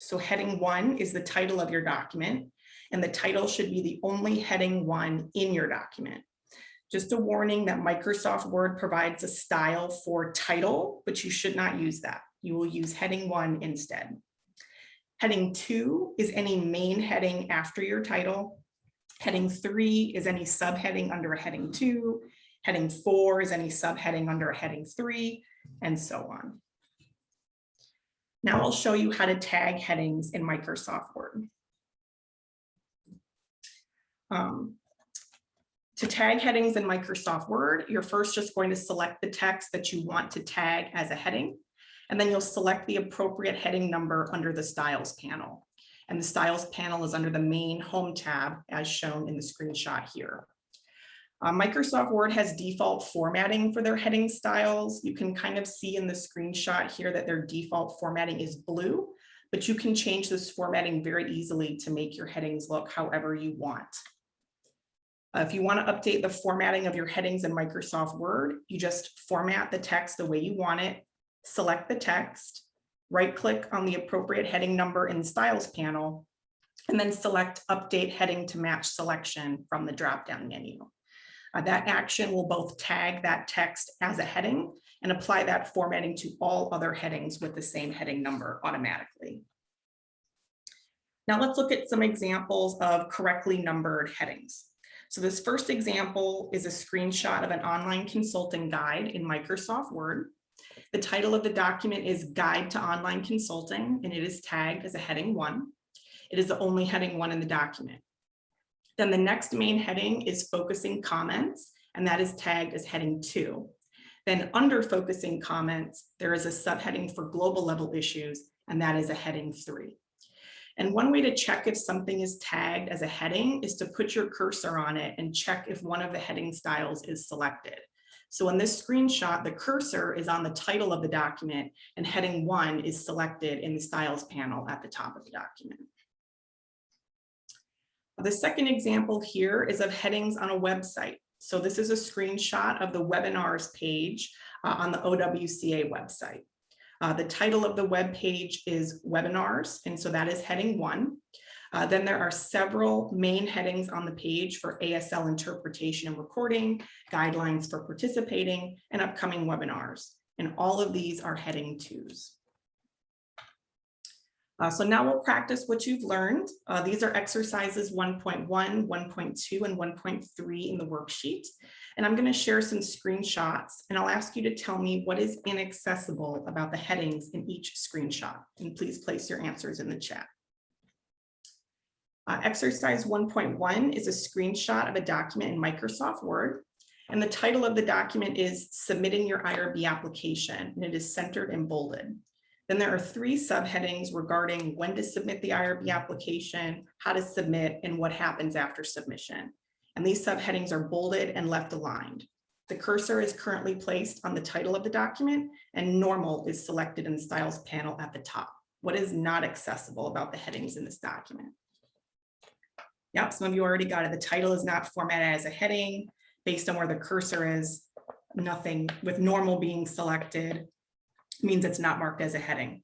So heading 1 is the title of your document, and the title should be the only heading 1 in your document. Just a warning that Microsoft Word provides a style for title, but you should not use that. You will use heading 1 instead. Heading 2 is any main heading after your title. Heading 3 is any subheading under a heading 2. Heading 4 is any subheading under a heading 3, and so on. Now I'll show you how to tag headings in Microsoft Word. To tag headings in Microsoft Word, you're first just going to select the text that you want to tag as a heading, and then you'll select the appropriate heading number under the Styles panel. And the Styles panel is under the main Home tab, as shown in the screenshot here. Microsoft Word has default formatting for their heading styles. You can kind of see in the screenshot here that their default formatting is blue, but you can change this formatting very easily to make your headings look however you want. If you want to update the formatting of your headings in Microsoft Word, you just format the text the way you want it, select the text, right-click on the appropriate heading number in the Styles panel, and then select Update Heading to Match Selection from the drop-down menu. That action will both tag that text as a heading and apply that formatting to all other headings with the same heading number automatically. Now let's look at some examples of correctly numbered headings. So this first example is a screenshot of an online consulting guide in Microsoft Word. The title of the document is Guide to Online Consulting, and it is tagged as a heading 1. It is the only heading 1 in the document. Then the next main heading is Focusing Comments, and that is tagged as heading 2. Then under Focusing Comments, there is a subheading for global level issues, and that is a heading 3. And one way to check if something is tagged as a heading is to put your cursor on it and check if one of the heading styles is selected. So in this screenshot, the cursor is on the title of the document, and heading 1 is selected in the Styles panel at the top of the document. The second example here is of headings on a website. So this is a screenshot of the webinars page on the OWCA website. The title of the web page is webinars, and so that is heading 1. Then there are several main headings on the page for ASL interpretation and recording, guidelines for participating, and upcoming webinars. And all of these are heading 2s. So now we'll practice what you've learned. These are exercises 1.1, 1.2, and 1.3 in the worksheet. And I'm going to share some screenshots, and I'll ask you to tell me what is inaccessible about the headings in each screenshot. And please place your answers in the chat. Exercise 1.1 is a screenshot of a document in Microsoft Word. And the title of the document is Submitting Your IRB Application, and it is centered and bolded. Then there are 3 subheadings regarding when to submit the IRB application, how to submit, and what happens after submission. And these subheadings are bolded and left aligned. The cursor is currently placed on the title of the document, and normal is selected in the Styles panel at the top. What is not accessible about the headings in this document? Yep, some of you already got it. The title is not formatted as a heading based on where the cursor is. Nothing with normal being selected means it's not marked as a heading.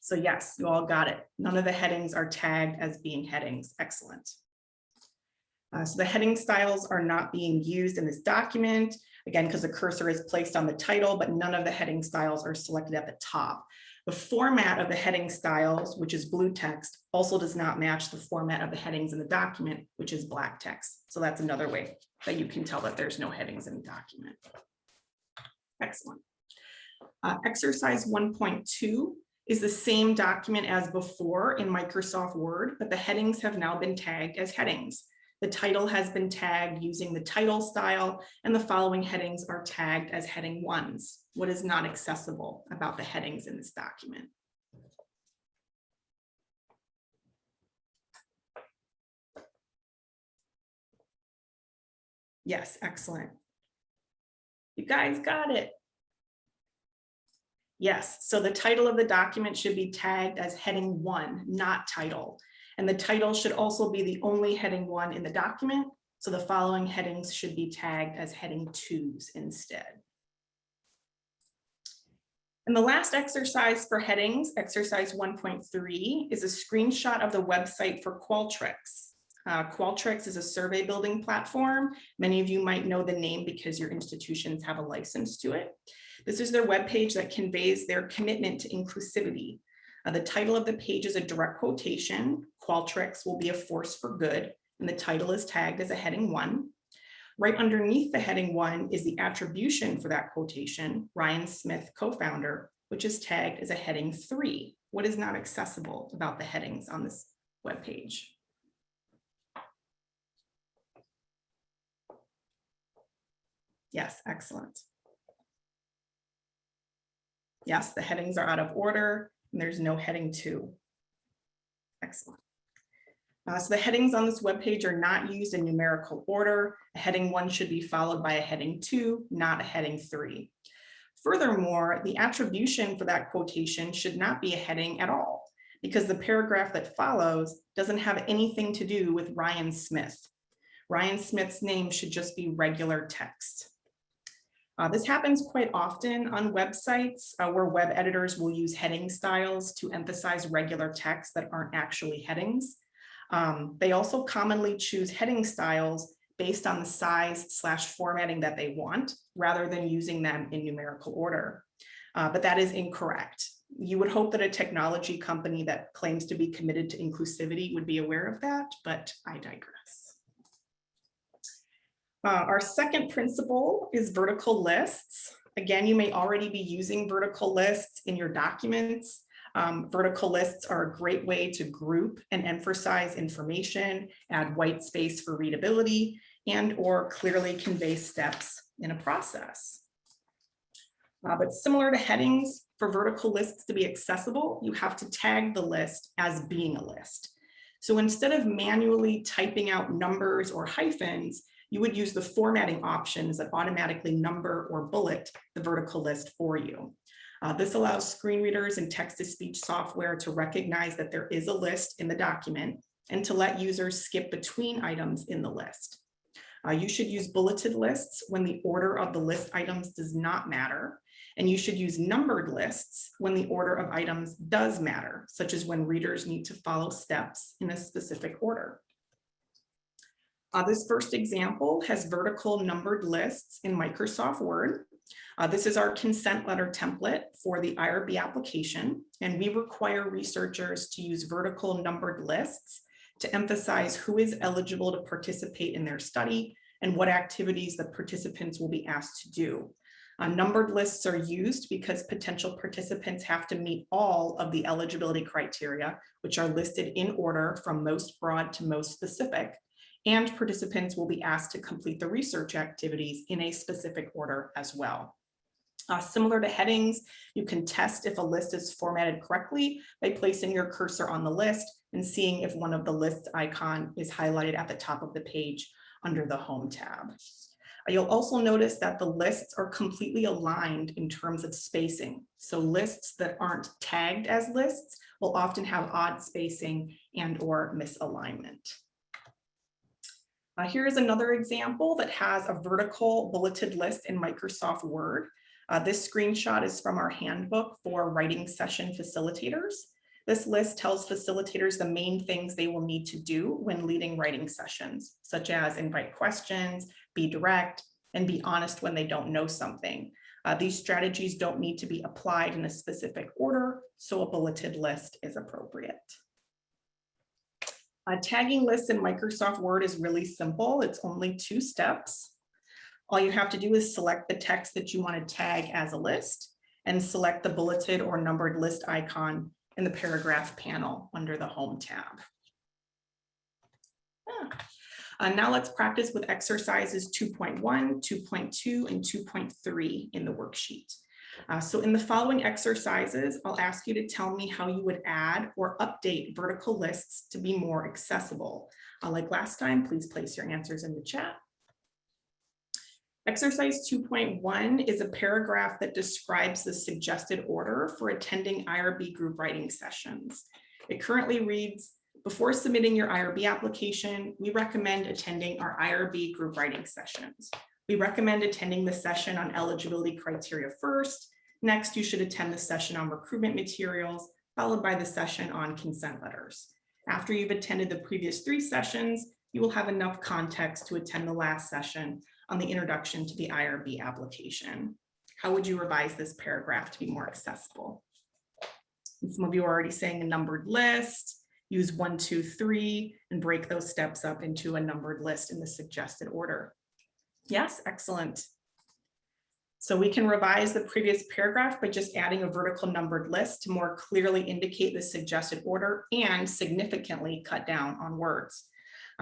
So yes, you all got it. None of the headings are tagged as being headings. Excellent. So the heading styles are not being used in this document, again, because the cursor is placed on the title, but none of the heading styles are selected at the top. The format of the heading styles, which is blue text, also does not match the format of the headings in the document, which is black text. So that's another way that you can tell that there's no headings in the document. Excellent. Exercise 1.2 is the same document as before in Microsoft Word, but the headings have now been tagged as headings. The title has been tagged using the title style, and the following headings are tagged as heading 1s. What is not accessible about the headings in this document? Yes, excellent. You guys got it. Yes, so the title of the document should be tagged as heading 1, not title. And the title should also be the only heading 1 in the document. So the following headings should be tagged as heading 2s instead. And the last exercise for headings, exercise 1.3, is a screenshot of the website for Qualtrics. Qualtrics is a survey building platform. Many of you might know the name because your institutions have a license to it. This is their webpage that conveys their commitment to inclusivity. The title of the page is a direct quotation. Qualtrics will be a force for good, and the title is tagged as a heading 1. Right underneath the heading 1 is the attribution for that quotation, Ryan Smith, co-founder, which is tagged as a heading 3. What is not accessible about the headings on this webpage? Yes, excellent. Yes, the headings are out of order and there's no heading 2. Excellent. So the headings on this webpage are not used in numerical order. A heading 1 should be followed by a heading 2, not a heading 3. Furthermore, the attribution for that quotation should not be a heading at all, because the paragraph that follows doesn't have anything to do with Ryan Smith. Ryan Smith's name should just be regular text. This happens quite often on websites where web editors will use heading styles to emphasize regular text that aren't actually headings. They also commonly choose heading styles based on the size/formatting that they want, rather than using them in numerical order. But that is incorrect. You would hope that a technology company that claims to be committed to inclusivity would be aware of that, but I digress. Our second principle is vertical lists. Again, you may already be using vertical lists in your documents. Vertical lists are a great way to group and emphasize information, add white space for readability, and or clearly convey steps in a process. But similar to headings, for vertical lists to be accessible, you have to tag the list as being a list. So instead of manually typing out numbers or hyphens, you would use the formatting options that automatically number or bullet the vertical list for you. This allows screen readers and text-to-speech software to recognize that there is a list in the document and to let users skip between items in the list. You should use bulleted lists when the order of the list items does not matter, and you should use numbered lists when the order of items does matter, such as when readers need to follow steps in a specific order. This first example has vertical numbered lists in Microsoft Word. This is our consent letter template for the IRB application, and we require researchers to use vertical numbered lists to emphasize who is eligible to participate in their study and what activities the participants will be asked to do. Numbered lists are used because potential participants have to meet all of the eligibility criteria, which are listed in order from most broad to most specific, and participants will be asked to complete the research activities in a specific order as well. Similar to headings, you can test if a list is formatted correctly by placing your cursor on the list and seeing if one of the list icon is highlighted at the top of the page under the Home tab. You'll also notice that the lists are completely aligned in terms of spacing. So lists that aren't tagged as lists will often have odd spacing and or misalignment. Here is another example that has a vertical bulleted list in Microsoft Word. This screenshot is from our handbook for writing session facilitators. This list tells facilitators the main things they will need to do when leading writing sessions, such as invite questions, be direct, and be honest when they don't know something. These strategies don't need to be applied in a specific order, so a bulleted list is appropriate. Tagging lists in Microsoft Word is really simple. It's only 2 steps. All you have to do is select the text that you want to tag as a list and select the bulleted or numbered list icon in the paragraph panel under the Home tab. Now let's practice with exercises 2.1, 2.2, and 2.3 in the worksheet. So in the following exercises, I'll ask you to tell me how you would add or update vertical lists to be more accessible. Like last time, please place your answers in the chat. Exercise 2.1 is a paragraph that describes the suggested order for attending IRB group writing sessions. It currently reads, before submitting your IRB application, we recommend attending our IRB group writing sessions. We recommend attending the session on eligibility criteria first, Next, you should attend the session on recruitment materials, followed by the session on consent letters. After you've attended the previous 3 sessions, you will have enough context to attend the last session on the introduction to the IRB application. How would you revise this paragraph to be more accessible? And some of you are already saying a numbered list, use 1, 2, 3, and break those steps up into a numbered list in the suggested order. Yes, excellent. So we can revise the previous paragraph by just adding a vertical numbered list to more clearly indicate the suggested order and significantly cut down on words.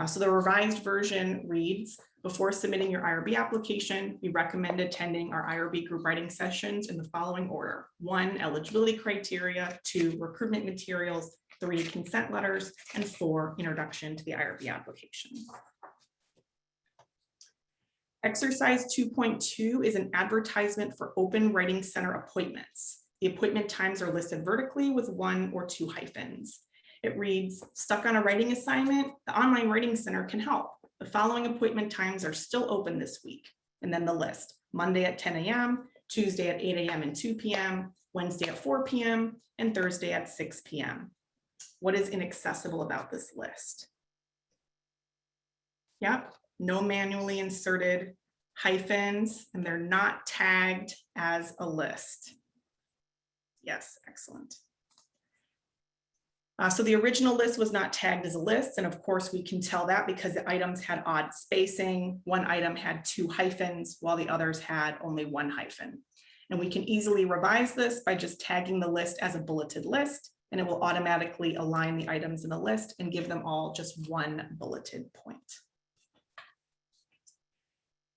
So the revised version reads, before submitting your IRB application, we recommend attending our IRB group writing sessions in the following order: 1, eligibility criteria; 2, recruitment materials; 3, consent letters; and 4, introduction to the IRB application. Exercise 2.2 is an advertisement for open writing center appointments. The appointment times are listed vertically with 1 or 2 hyphens. It reads, stuck on a writing assignment? The online writing center can help. The following appointment times are still open this week. And then the list: Monday at 10 a.m., Tuesday at 8 a.m. and 2 p.m., Wednesday at 4 p.m., and Thursday at 6 p.m. What is inaccessible about this list? Yep, no manually inserted hyphens, and they're not tagged as a list. Yes, excellent. So the original list was not tagged as a list, and of course we can tell that because the items had odd spacing. One item had 2 hyphens while the others had only 1 hyphen. And we can easily revise this by just tagging the list as a bulleted list, and it will automatically align the items in the list and give them all just 1 bulleted point.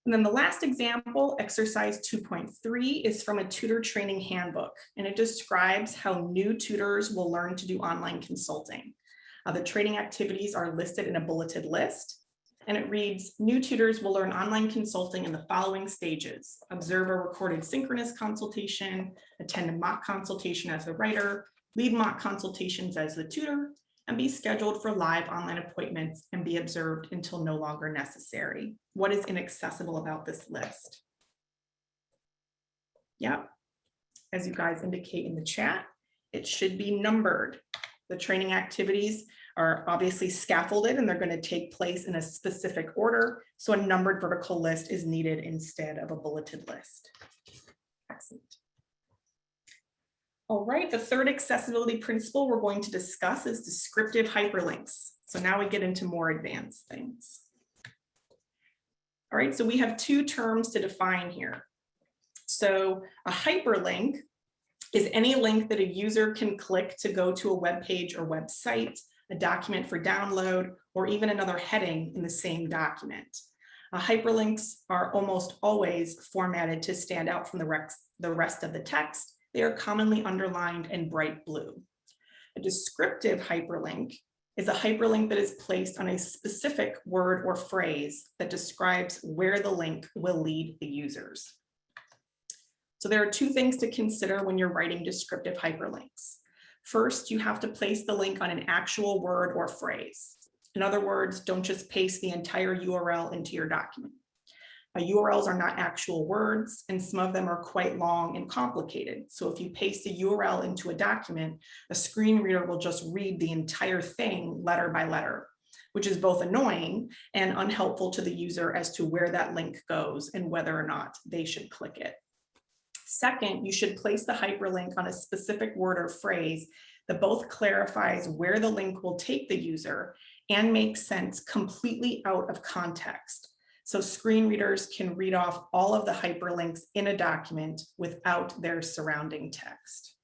And then the last example, exercise 2.3, is from a tutor training handbook, and it describes how new tutors will learn to do online consulting. The training activities are listed in a bulleted list, and it reads, new tutors will learn online consulting in the following stages: observe a recorded synchronous consultation, attend a mock consultation as the writer, lead mock consultations as the tutor, and be scheduled for live online appointments and be observed until no longer necessary. What is inaccessible about this list? Yep, as you guys indicate in the chat, it should be numbered. The training activities are obviously scaffolded and they're going to take place in a specific order. So a numbered vertical list is needed instead of a bulleted list. Excellent. All right, the third accessibility principle we're going to discuss is descriptive hyperlinks. So now we get into more advanced things. All right, so we have 2 terms to define here. So a hyperlink is any link that a user can click to go to a web page or website, a document for download, or even another heading in the same document. Hyperlinks are almost always formatted to stand out from the rest of the text. They are commonly underlined in bright blue. A descriptive hyperlink is a hyperlink that is placed on a specific word or phrase that describes where the link will lead the users. So there are 2 things to consider when you're writing descriptive hyperlinks. First, you have to place the link on an actual word or phrase. In other words, don't just paste the entire URL into your document. URLs are not actual words, and some of them are quite long and complicated. So if you paste a URL into a document, a screen reader will just read the entire thing letter by letter, which is both annoying and unhelpful to the user as to where that link goes and whether or not they should click it. Second, you should place the hyperlink on a specific word or phrase that both clarifies where the link will take the user and makes sense completely out of context. So screen readers can read off all of the hyperlinks in a document without their surrounding text.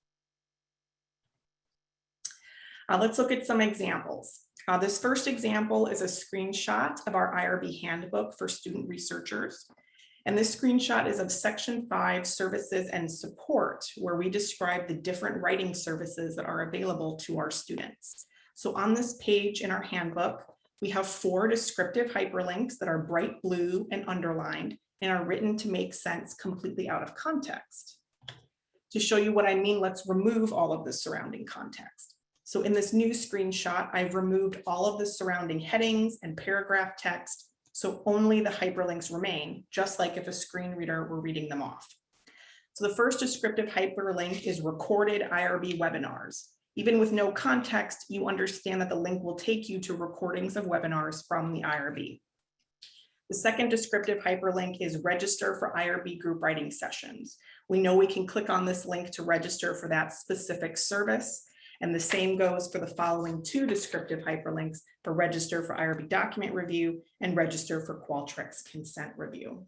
Let's look at some examples. This first example is a screenshot of our IRB handbook for student researchers. And this screenshot is of section 5, services and support, where we describe the different writing services that are available to our students. So on this page in our handbook, we have 4 descriptive hyperlinks that are bright blue and underlined and are written to make sense completely out of context. To show you what I mean, let's remove all of the surrounding context. So in this new screenshot, I've removed all of the surrounding headings and paragraph text, so only the hyperlinks remain, just like if a screen reader were reading them off. So the first descriptive hyperlink is recorded IRB webinars. Even with no context, you understand that the link will take you to recordings of webinars from the IRB. The second descriptive hyperlink is register for IRB group writing sessions. We know we can click on this link to register for that specific service. And the same goes for the following two descriptive hyperlinks for register for IRB document review and register for Qualtrics consent review.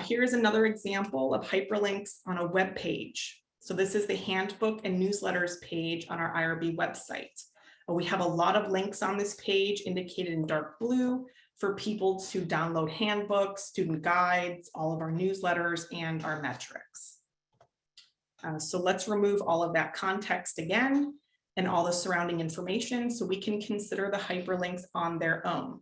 Here is another example of hyperlinks on a web page. So this is the handbook and newsletters page on our IRB website. We have a lot of links on this page indicated in dark blue for people to download handbooks, student guides, all of our newsletters, and our metrics. So let's remove all of that context again and all the surrounding information so we can consider the hyperlinks on their own.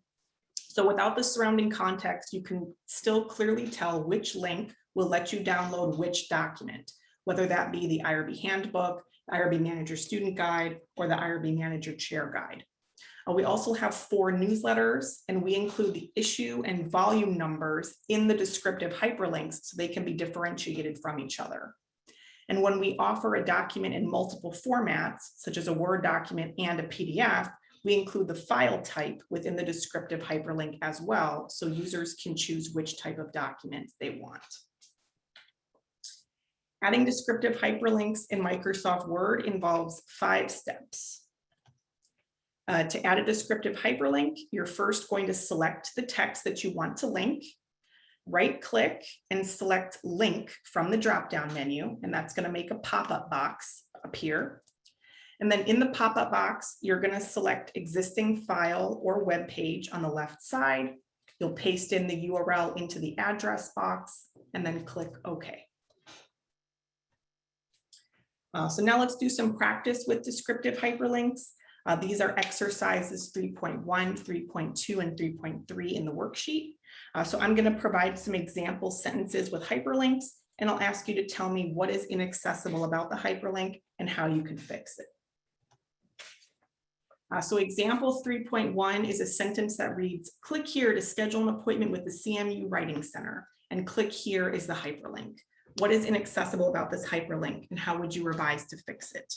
So without the surrounding context, you can still clearly tell which link will let you download which document, whether that be the IRB handbook, the IRB manager student guide, or the IRB manager chair guide. We also have 4 newsletters, and we include the issue and volume numbers in the descriptive hyperlinks so they can be differentiated from each other. And when we offer a document in multiple formats, such as a Word document and a PDF, we include the file type within the descriptive hyperlink as well, so users can choose which type of document they want. Adding descriptive hyperlinks in Microsoft Word involves 5 steps. To add a descriptive hyperlink, you're first going to select the text that you want to link, right-click and select Link from the drop-down menu, and that's going to make a pop-up box appear. And then in the pop-up box, you're going to select existing file or web page on the left side. You'll paste in the URL into the address box and then click OK. So now let's do some practice with descriptive hyperlinks. These are exercises 3.1, 3.2, and 3.3 in the worksheet. So I'm going to provide some example sentences with hyperlinks, and I'll ask you to tell me what is inaccessible about the hyperlink and how you can fix it. So example 3.1 is a sentence that reads, click here to schedule an appointment with the CMU Writing Center, and click here is the hyperlink. What is inaccessible about this hyperlink, and how would you revise to fix it?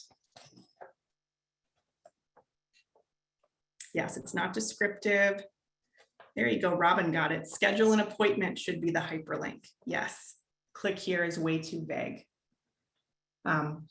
Yes, it's not descriptive. There you go, Robin got it. Schedule an appointment should be the hyperlink. Yes, click here is way too vague.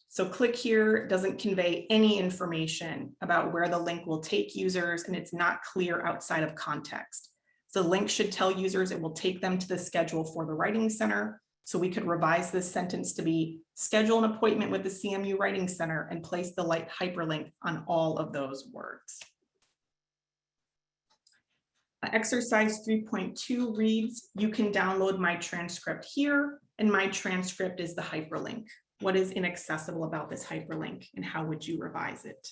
So click here doesn't convey any information about where the link will take users, and it's not clear outside of context. The link should tell users it will take them to the schedule for the Writing Center. So we could revise this sentence to be schedule an appointment with the CMU Writing Center and place the hyperlink on all of those words. Exercise 3.2 reads, you can download my transcript here, and my transcript is the hyperlink. What is inaccessible about this hyperlink, and how would you revise it?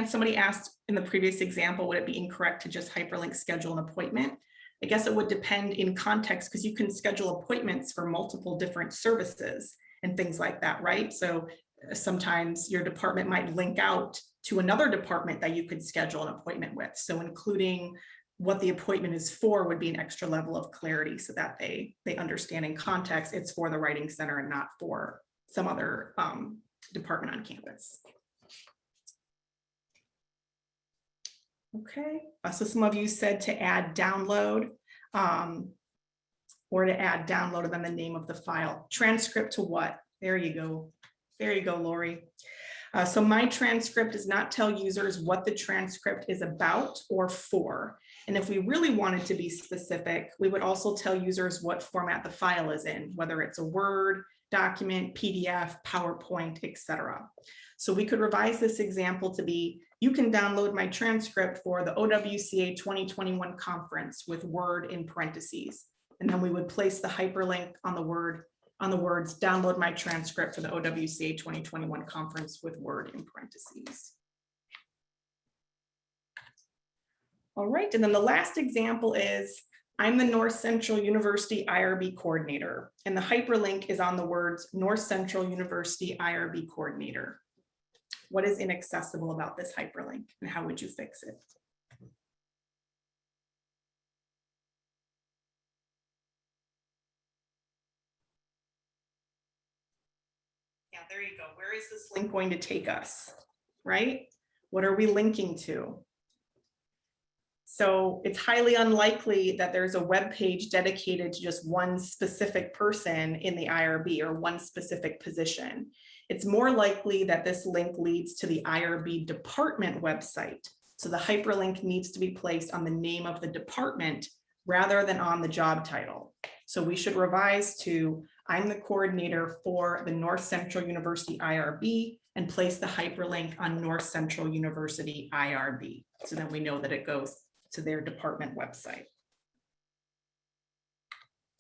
Somebody asked in the previous example, would it be incorrect to just hyperlink schedule an appointment? I guess it would depend in context, because you can schedule appointments for multiple different services and things like that, right? So sometimes your department might link out to another department that you could schedule an appointment with. So including what the appointment is for would be an extra level of clarity so that they understand in context it's for the Writing Center and not for some other department on campus. Okay, so some of you said to add download or to add download and then the name of the file. Transcript to what? There you go. There you go, Lori. So my transcript does not tell users what the transcript is about or for. And if we really wanted to be specific, we would also tell users what format the file is in, whether it's a Word document, PDF, PowerPoint, etc. So we could revise this example to be, you can download my transcript for the OWCA 2021 conference with Word in parentheses. And then we would place the hyperlink on the words, download my transcript for the OWCA 2021 conference with Word in parentheses. All right, and then the last example is I'm the North Central University IRB coordinator, and the hyperlink is on the words North Central University IRB coordinator. What is inaccessible about this hyperlink, and how would you fix it? Yeah, there you go. Where is this link going to take us, right? What are we linking to? So it's highly unlikely that there's a web page dedicated to just one specific person in the IRB or one specific position. It's more likely that this link leads to the IRB department website. So the hyperlink needs to be placed on the name of the department rather than on the job title. So we should revise to, I'm the coordinator for the North Central University IRB, and place the hyperlink on North Central University IRB. So then we know that it goes to their department website.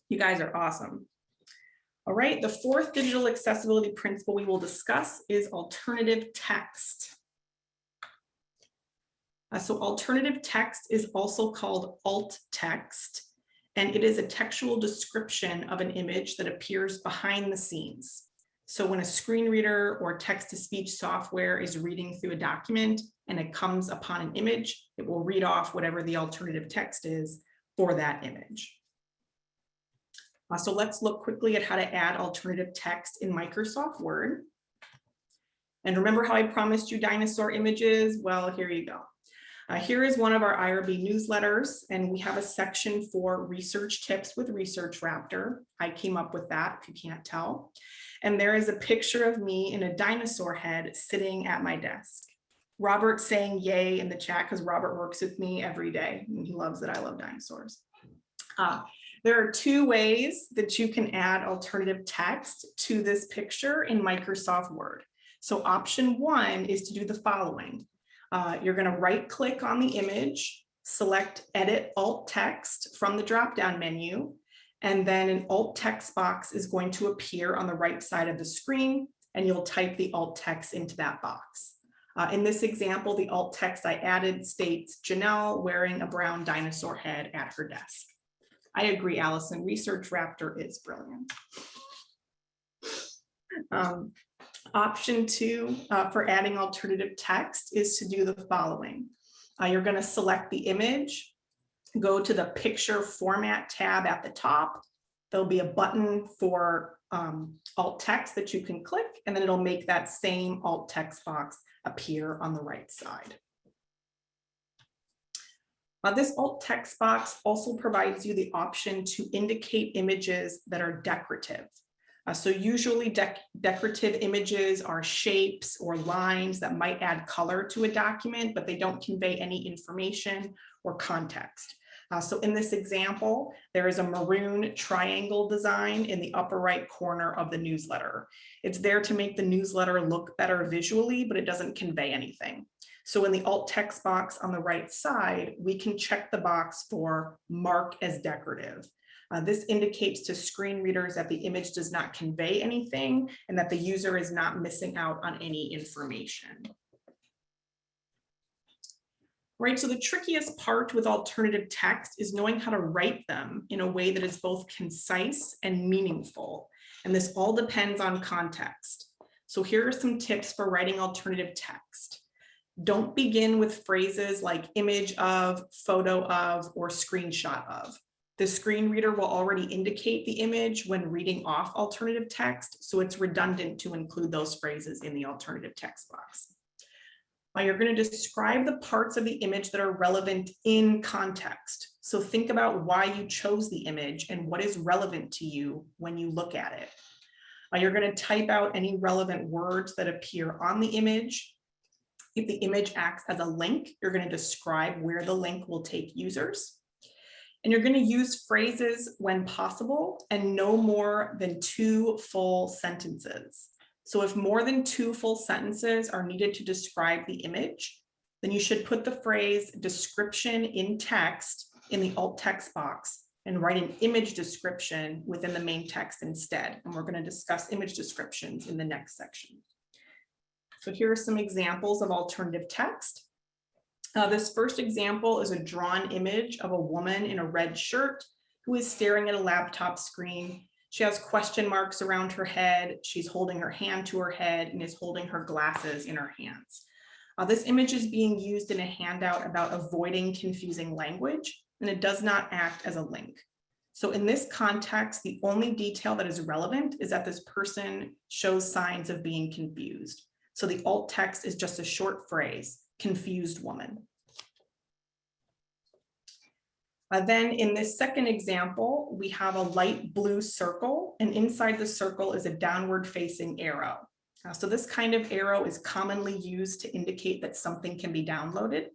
You guys are awesome. All right, the fourth digital accessibility principle we will discuss is alternative text. So alternative text is also called alt text, and it is a textual description of an image that appears behind the scenes. So when a screen reader or text-to-speech software is reading through a document and it comes upon an image, it will read off whatever the alternative text is for that image. So let's look quickly at how to add alternative text in Microsoft Word. And remember how I promised you dinosaur images? Well, here you go. Here is one of our IRB newsletters, and we have a section for research tips with Research Raptor. I came up with that, if you can't tell. And there is a picture of me in a dinosaur head sitting at my desk. Robert's saying yay in the chat because Robert works with me every day and he loves that I love dinosaurs. There are two ways that you can add alternative text to this picture in Microsoft Word. So option one is to do the following. You're going to right click on the image, select edit alt text from the drop-down menu, and then an alt text box is going to appear on the right side of the screen, and you'll type the alt text into that box. In this example, the alt text I added states Janelle wearing a brown dinosaur head at her desk. I agree, Allison, Research Raptor is brilliant. Option two for adding alternative text is to do the following. You're going to select the image, go to the picture format tab at the top. There'll be a button for alt text that you can click, and then it'll make that same alt text box appear on the right side. This alt text box also provides you the option to indicate images that are decorative. So usually decorative images are shapes or lines that might add color to a document, but they don't convey any information or context. So in this example, there is a maroon triangle design in the upper right corner of the newsletter. It's there to make the newsletter look better visually, but it doesn't convey anything. So in the alt text box on the right side, we can check the box for mark as decorative. This indicates to screen readers that the image does not convey anything and that the user is not missing out on any information. Right, so the trickiest part with alternative text is knowing how to write them in a way that is both concise and meaningful. And this all depends on context. So here are some tips for writing alternative text. Don't begin with phrases like image of, photo of, or screenshot of. The screen reader will already indicate the image when reading off alternative text, so it's redundant to include those phrases in the alternative text box. You're going to describe the parts of the image that are relevant in context. So think about why you chose the image and what is relevant to you when you look at it. You're going to type out any relevant words that appear on the image. If the image acts as a link, you're going to describe where the link will take users. And you're going to use phrases when possible and no more than 2 full sentences. So if more than 2 full sentences are needed to describe the image, then you should put the phrase description in text in the alt text box and write an image description within the main text instead. And we're going to discuss image descriptions in the next section. So here are some examples of alternative text. This first example is a drawn image of a woman in a red shirt who is staring at a laptop screen. She has question marks around her head. She's holding her hand to her head and is holding her glasses in her hands. This image is being used in a handout about avoiding confusing language, and it does not act as a link. So in this context, the only detail that is relevant is that this person shows signs of being confused. So the alt text is just a short phrase, confused woman. Then in this second example, we have a light blue circle, and inside the circle is a downward facing arrow. So this kind of arrow is commonly used to indicate that something can be downloaded.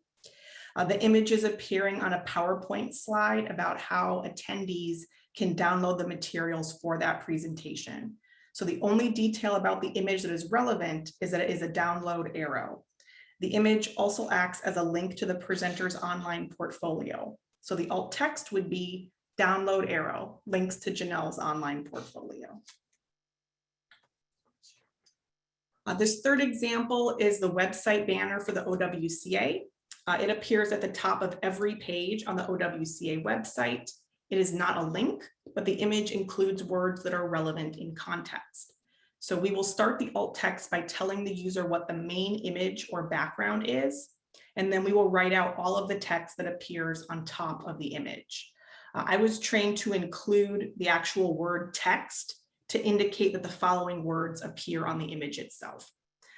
The image is appearing on a PowerPoint slide about how attendees can download the materials for that presentation. So the only detail about the image that is relevant is that it is a download arrow. The image also acts as a link to the presenter's online portfolio. So the alt text would be download arrow, links to Janelle's online portfolio. This third example is the website banner for the OWCA. It appears at the top of every page on the OWCA website. It is not a link, but the image includes words that are relevant in context. So we will start the alt text by telling the user what the main image or background is, and then we will write out all of the text that appears on top of the image. I was trained to include the actual word text to indicate that the following words appear on the image itself.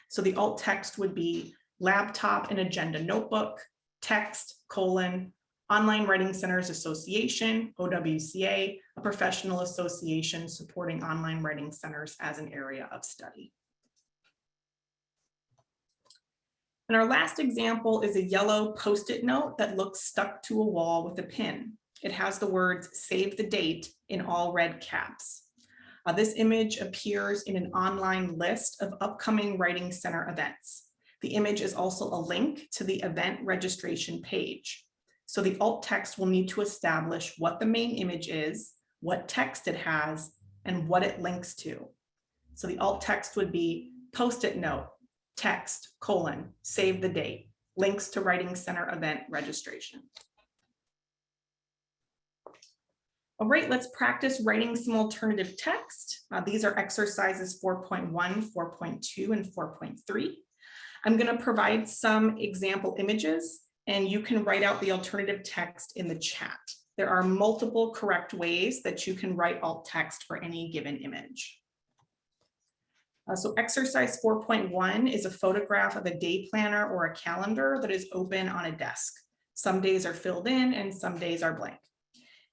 So the alt text would be laptop and agenda notebook, text, colon, Online Writing Centers Association, OWCA, a professional association supporting online writing centers as an area of study. And our last example is a yellow Post-it note that looks stuck to a wall with a pin. It has the words "Save the date" in all red caps. This image appears in an online list of upcoming Writing Center events. The image is also a link to the event registration page. So the alt text will need to establish what the main image is, what text it has, and what it links to. So the alt text would be Post-it note, text, colon, save the date, links to Writing Center event registration. All right, let's practice writing some alternative text. These are exercises 4.1, 4.2, and 4.3. I'm going to provide some example images, and you can write out the alternative text in the chat. There are multiple correct ways that you can write alt text for any given image. So exercise 4.1 is a photograph of a day planner or a calendar that is open on a desk. Some days are filled in and some days are blank.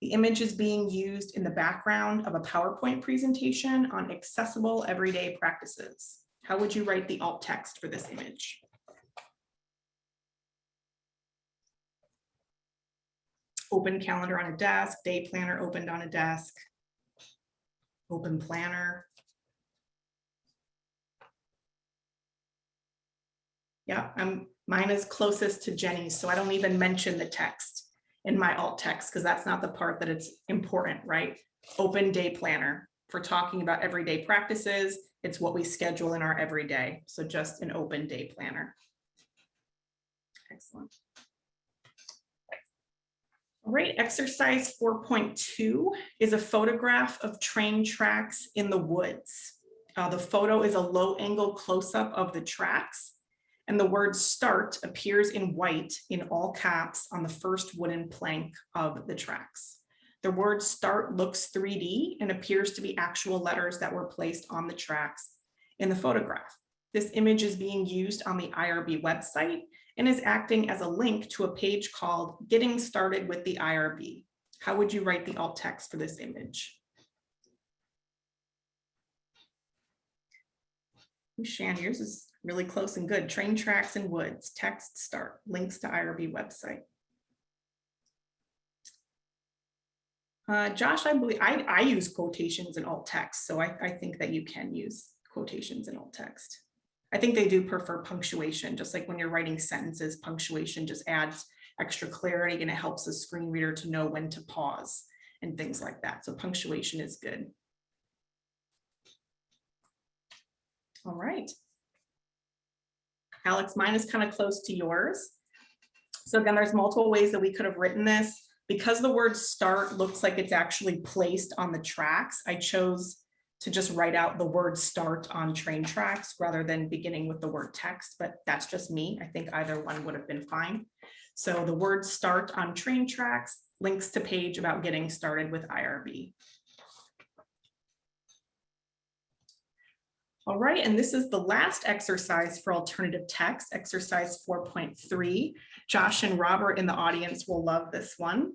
The image is being used in the background of a PowerPoint presentation on accessible everyday practices. How would you write the alt text for this image? Open calendar on a desk, day planner opened on a desk, open planner. Yeah, mine is closest to Jenny's, so I don't even mention the text in my alt text because that's not the part that it's important, right? Open day planner. For talking about everyday practices, it's what we schedule in our everyday. So just an open day planner. Excellent. All right, exercise 4.2 is a photograph of train tracks in the woods. The photo is a low angle close-up of the tracks, and the word "start" appears in white in all caps on the first wooden plank of the tracks. The word "start" looks 3D and appears to be actual letters that were placed on the tracks in the photograph. This image is being used on the IRB website and is acting as a link to a page called "Getting Started with the IRB." How would you write the alt text for this image? Shan, yours is really close and good. Train tracks and woods, text, start, links to IRB website. Josh, I believe I use quotations in alt text, so I think that you can use quotations in alt text. I think they do prefer punctuation, just like when you're writing sentences, punctuation just adds extra clarity and it helps the screen reader to know when to pause and things like that. So punctuation is good. All right. Alex, mine is kind of close to yours. So again, there's multiple ways that we could have written this. Because the word start looks like it's actually placed on the tracks, I chose to just write out the word start on train tracks rather than beginning with the word text, but that's just me. I think either one would have been fine. So the word start on train tracks links to page about getting started with IRB. All right, and this is the last exercise for alternative text, exercise 4.3. Josh and Robert in the audience will love this one.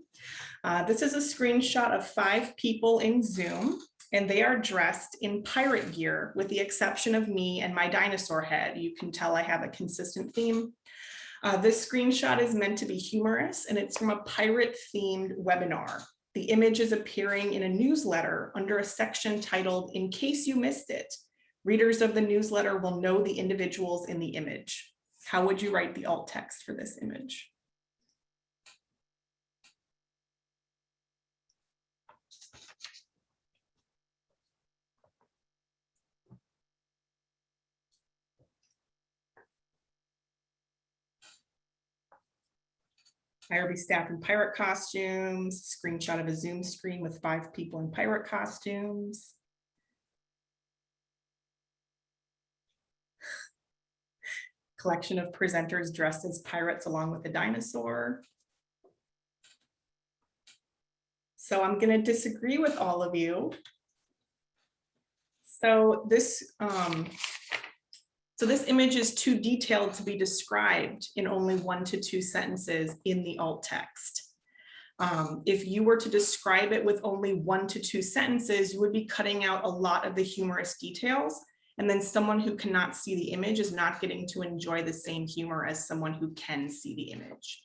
This is a screenshot of 5 people in Zoom, and they are dressed in pirate gear with the exception of me and my dinosaur head. You can tell I have a consistent theme. This screenshot is meant to be humorous, and it's from a pirate-themed webinar. The image is appearing in a newsletter under a section titled, "In Case You Missed It." Readers of the newsletter will know the individuals in the image. How would you write the alt text for this image? IRB staff in pirate costumes, screenshot of a Zoom screen with 5 people in pirate costumes. Collection of presenters dressed as pirates along with a dinosaur. So I'm going to disagree with all of you. So this image is too detailed to be described in only 1 to 2 sentences in the alt text. If you were to describe it with only 1 to 2 sentences, you would be cutting out a lot of the humorous details. And then someone who cannot see the image is not getting to enjoy the same humor as someone who can see the image.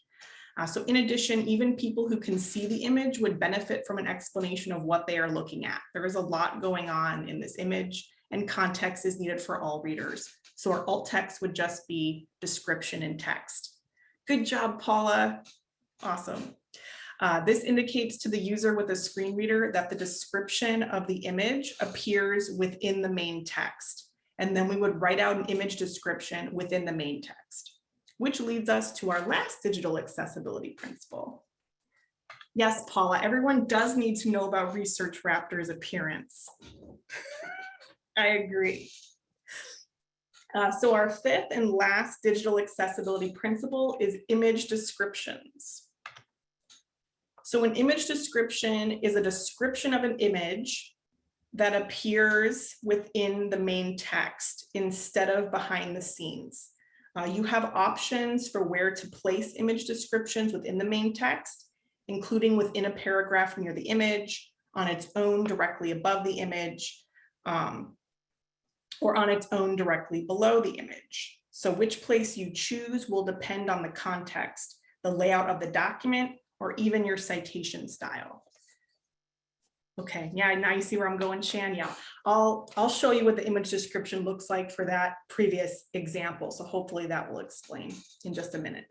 So in addition, even people who can see the image would benefit from an explanation of what they are looking at. There is a lot going on in this image, and context is needed for all readers. So our alt text would just be description in text. Good job, Paula. Awesome. This indicates to the user with a screen reader that the description of the image appears within the main text. And then we would write out an image description within the main text, which leads us to our last digital accessibility principle. Yes, Paula, everyone does need to know about Research Raptor's appearance. I agree. So our 5th and last digital accessibility principle is image descriptions. So an image description is a description of an image that appears within the main text instead of behind the scenes. You have options for where to place image descriptions within the main text, including within a paragraph near the image, on its own directly above the image, or on its own directly below the image. So which place you choose will depend on the context, the layout of the document, or even your citation style. Okay, yeah, now you see where I'm going, Shan. Yeah, I'll show you what the image description looks like for that previous example. So hopefully that will explain in just a minute.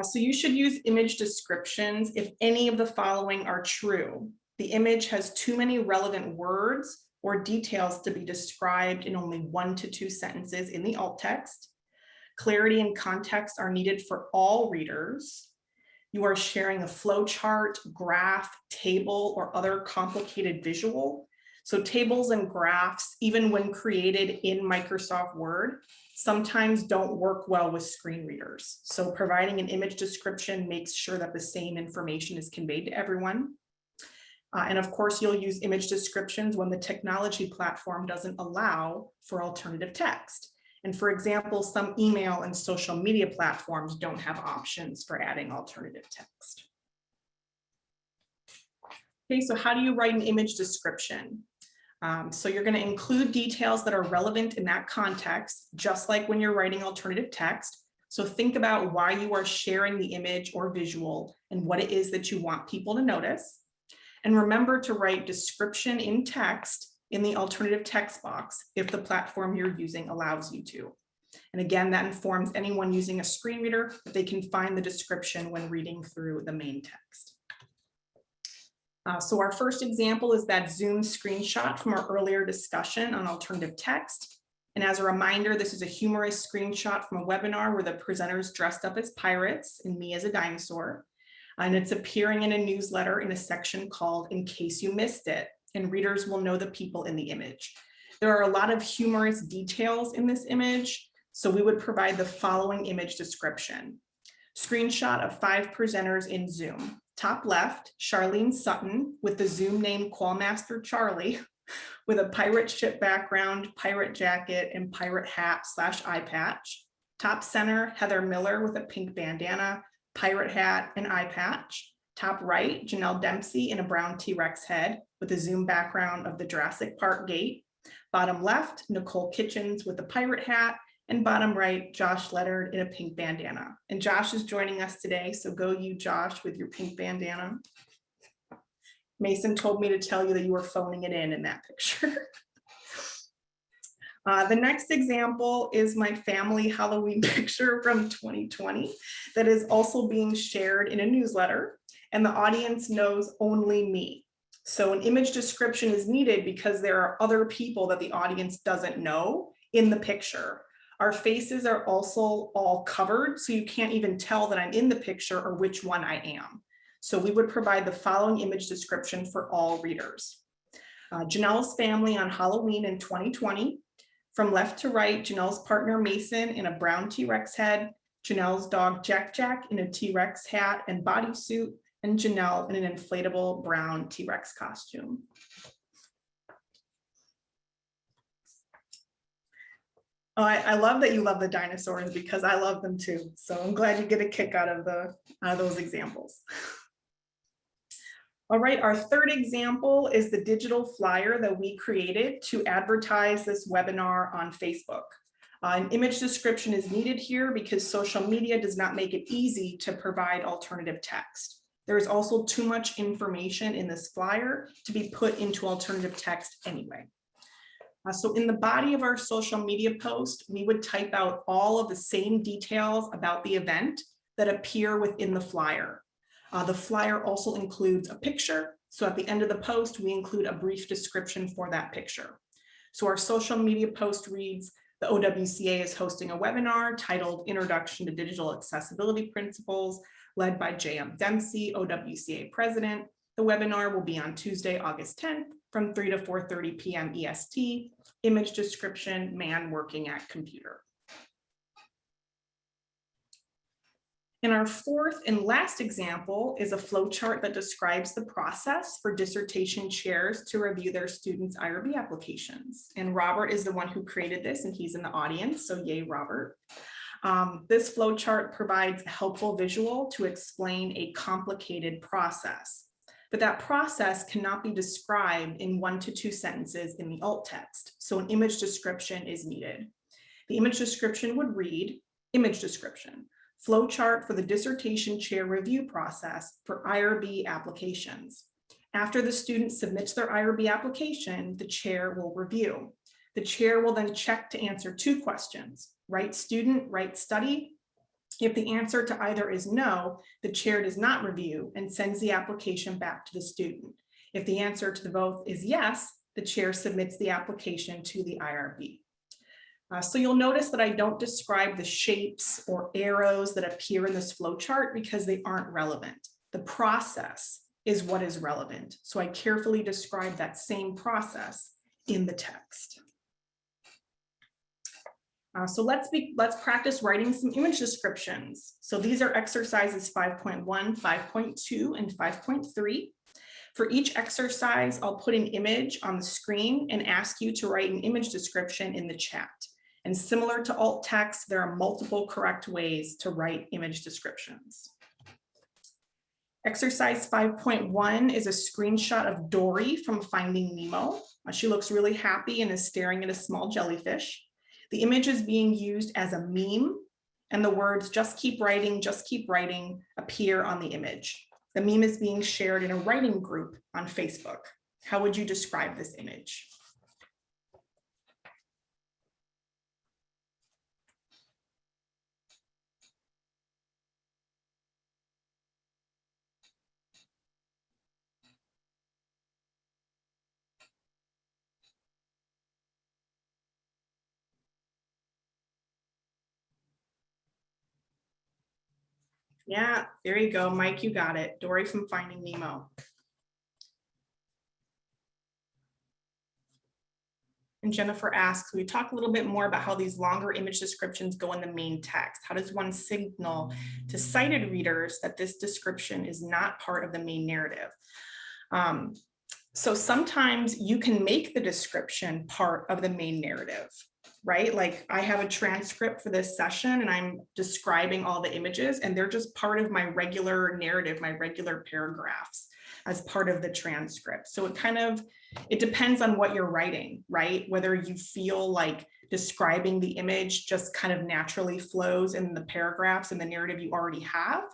So you should use image descriptions if any of the following are true. The image has too many relevant words or details to be described in only 1 to 2 sentences in the alt text. Clarity and context are needed for all readers. You are sharing a flow chart, graph, table, or other complicated visual. So tables and graphs, even when created in Microsoft Word, sometimes don't work well with screen readers. So providing an image description makes sure that the same information is conveyed to everyone. And of course, you'll use image descriptions when the technology platform doesn't allow for alternative text. And for example, some email and social media platforms don't have options for adding alternative text. Okay, so how do you write an image description? So you're going to include details that are relevant in that context, just like when you're writing alternative text. So think about why you are sharing the image or visual and what it is that you want people to notice. And remember to write description in text in the alternative text box if the platform you're using allows you to. And again, that informs anyone using a screen reader that they can find the description when reading through the main text. So our first example is that Zoom screenshot from our earlier discussion on alternative text. And as a reminder, this is a humorous screenshot from a webinar where the presenters dressed up as pirates and me as a dinosaur. And it's appearing in a newsletter in a section called In Case You Missed It, and readers will know the people in the image. There are a lot of humorous details in this image, so we would provide the following image description. Screenshot of 5 presenters in Zoom. Top left, Charlene Sutton with the Zoom name Qualmaster Charlie with a pirate ship background, pirate jacket, and pirate hat / eye patch. Top center, Heather Miller with a pink bandana, pirate hat, and eye patch. Top right, Janelle Dembsey in a brown T-Rex head with a Zoom background of the Jurassic Park gate. Bottom left, Nicole Kitchens with a pirate hat, and bottom right, Josh Leonard in a pink bandana. And Josh is joining us today, so go you, Josh, with your pink bandana. Mason told me to tell you that you were phoning it in that picture. The next example is my family Halloween picture from 2020 that is also being shared in a newsletter, and the audience knows only me. So an image description is needed because there are other people that the audience doesn't know in the picture. Our faces are also all covered, so you can't even tell that I'm in the picture or which one I am. So we would provide the following image description for all readers. Janelle's family on Halloween in 2020. From left to right, Janelle's partner Mason in a brown T-Rex head, Janelle's dog Jack Jack in a T-Rex hat and bodysuit, and Janelle in an inflatable brown T-Rex costume. Oh, I love that you love the dinosaurs because I love them too. So I'm glad you get a kick out of those examples. All right, our third example is the digital flyer that we created to advertise this webinar on Facebook. An image description is needed here because social media does not make it easy to provide alternative text. There is also too much information in this flyer to be put into alternative text anyway. So in the body of our social media post, we would type out all of the same details about the event that appear within the flyer. The flyer also includes a picture. So at the end of the post, we include a brief description for that picture. So our social media post reads, the OWCA is hosting a webinar titled Introduction to Digital Accessibility Principles, led by J.M. Dembsey, OWCA President. The webinar will be on Tuesday, August 10th from 3 to 4:30 p.m. EST. Image description, man working at computer. And our fourth and last example is a flowchart that describes the process for dissertation chairs to review their students' IRB applications. And Robert is the one who created this, and he's in the audience, so yay, Robert. This flowchart provides a helpful visual to explain a complicated process. But that process cannot be described in 1 to 2 sentences in the alt text, so an image description is needed. The image description would read, image description, flowchart for the dissertation chair review process for IRB applications. After the student submits their IRB application, the chair will review. The chair will then check to answer 2 questions, right student, right study. If the answer to either is no, the chair does not review and sends the application back to the student. If the answer to the both is yes, the chair submits the application to the IRB. So you'll notice that I don't describe the shapes or arrows that appear in this flowchart because they aren't relevant. The process is what is relevant. So I carefully describe that same process in the text. So let's practice writing some image descriptions. So these are exercises 5.1, 5.2, and 5.3. For each exercise, I'll put an image on the screen and ask you to write an image description in the chat. And similar to alt text, there are multiple correct ways to write image descriptions. Exercise 5.1 is a screenshot of Dory from Finding Nemo. She looks really happy and is staring at a small jellyfish. The image is being used as a meme, and the words just keep writing, appear on the image. The meme is being shared in a writing group on Facebook. How would you describe this image? Yeah, there you go, Mike, you got it. Dory from Finding Nemo. And Jennifer asks, we talk a little bit more about how these longer image descriptions go in the main text. How does one signal to sighted readers that this description is not part of the main narrative? So sometimes you can make the description part of the main narrative, right? Like I have a transcript for this session and I'm describing all the images and they're just part of my regular narrative, my regular paragraphs as part of the transcript. So it depends on what you're writing, right? Whether you feel like describing the image just kind of naturally flows in the paragraphs and the narrative you already have,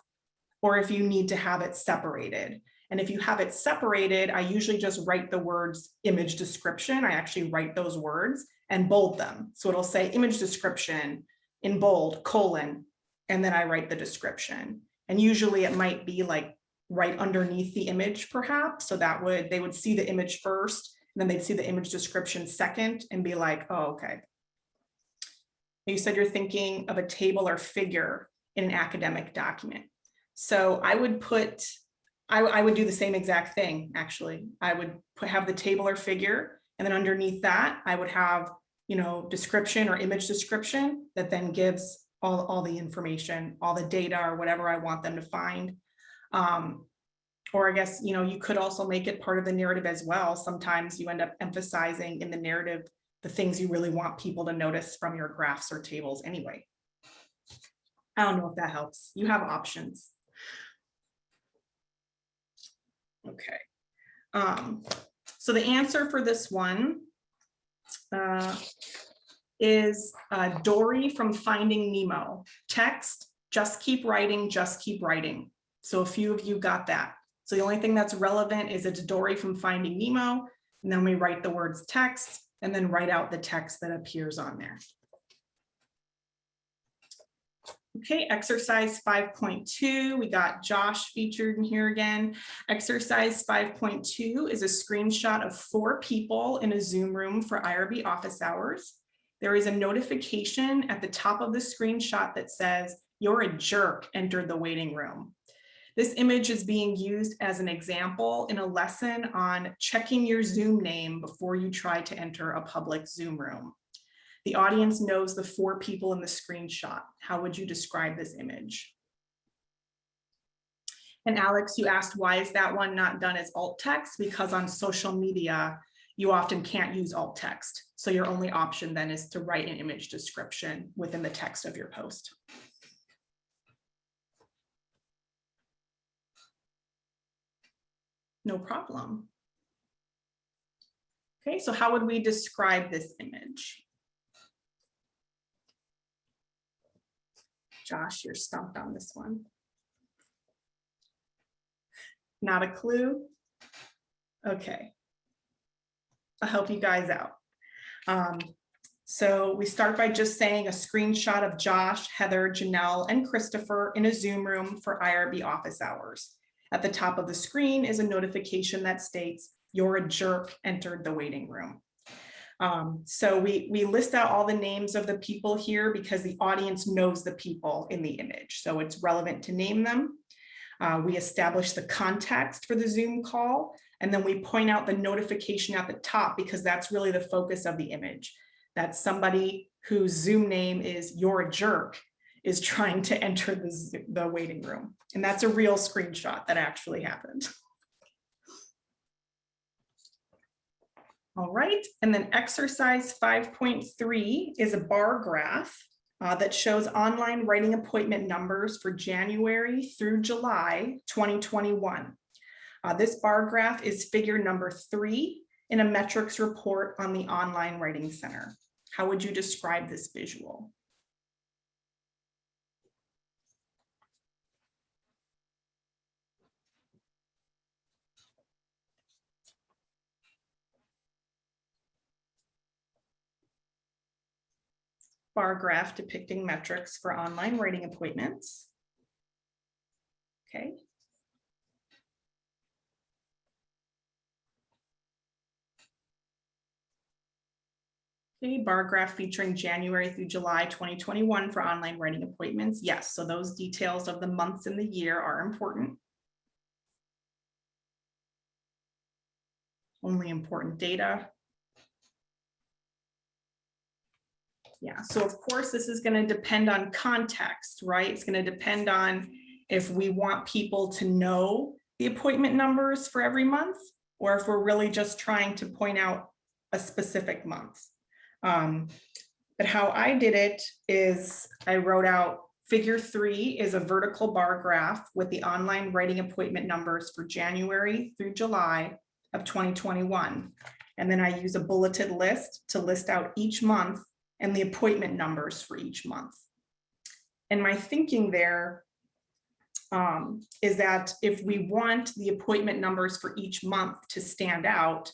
or if you need to have it separated. And if you have it separated, I usually just write the words image description. I actually write those words and bold them. So it'll say image description in bold, colon, and then I write the description. And usually it might be like right underneath the image perhaps. So they would see the image first, and then they'd see the image description second and be like, oh, okay. You said you're thinking of a table or figure in an academic document. So I would do the same exact thing, actually. I would have the table or figure, and then underneath that, I would have, description or image description that then gives all the information, all the data or whatever I want them to find. Or I guess, you could also make it part of the narrative as well. Sometimes you end up emphasizing in the narrative the things you really want people to notice from your graphs or tables anyway. I don't know if that helps. You have options. Okay. So the answer for this one is Dory from Finding Nemo. Text, just keep writing, just keep writing. So a few of you got that. So the only thing that's relevant is it's Dory from Finding Nemo, and then we write the words text and then write out the text that appears on there. Okay, exercise 5.2, we got Josh featured in here again. Exercise 5.2 is a screenshot of 4 people in a Zoom room for IRB office hours. There is a notification at the top of the screenshot that says, "You're a jerk, entered the waiting room." This image is being used as an example in a lesson on checking your Zoom name before you try to enter a public Zoom room. The audience knows the 4 people in the screenshot. How would you describe this image? And Alex, you asked, why is that one not done as alt text? Because on social media, you often can't use alt text. So your only option then is to write an image description within the text of your post. No problem. Okay, so how would we describe this image? Josh, you're stumped on this one. Not a clue? Okay. I'll help you guys out. So we start by just saying a screenshot of Josh, Heather, Janelle, and Christopher in a Zoom room for IRB office hours. At the top of the screen is a notification that states, "You're a jerk, entered the waiting room." So we list out all the names of the people here because the audience knows the people in the image. So it's relevant to name them. We establish the context for the Zoom call, and then we point out the notification at the top because that's really the focus of the image. That's somebody whose Zoom name is "You're a jerk" is trying to enter the waiting room. And that's a real screenshot that actually happened. All right, and then exercise 5.3 is a bar graph that shows online writing appointment numbers for January through July 2021. This bar graph is figure number 3 in a metrics report on the Online Writing Center. How would you describe this visual? Bar graph depicting metrics for online writing appointments. Okay. Okay, bar graph featuring January through July 2021 for online writing appointments. Yes, so those details of the months in the year are important. Only important data. Yeah, so of course, this is going to depend on context, right? It's going to depend on if we want people to know the appointment numbers for every month, or if we're really just trying to point out a specific month. But how I did it is I wrote out figure 3 is a vertical bar graph with the online writing appointment numbers for January through July of 2021. And then I use a bulleted list to list out each month and the appointment numbers for each month. And my thinking there is that if we want the appointment numbers for each month to stand out,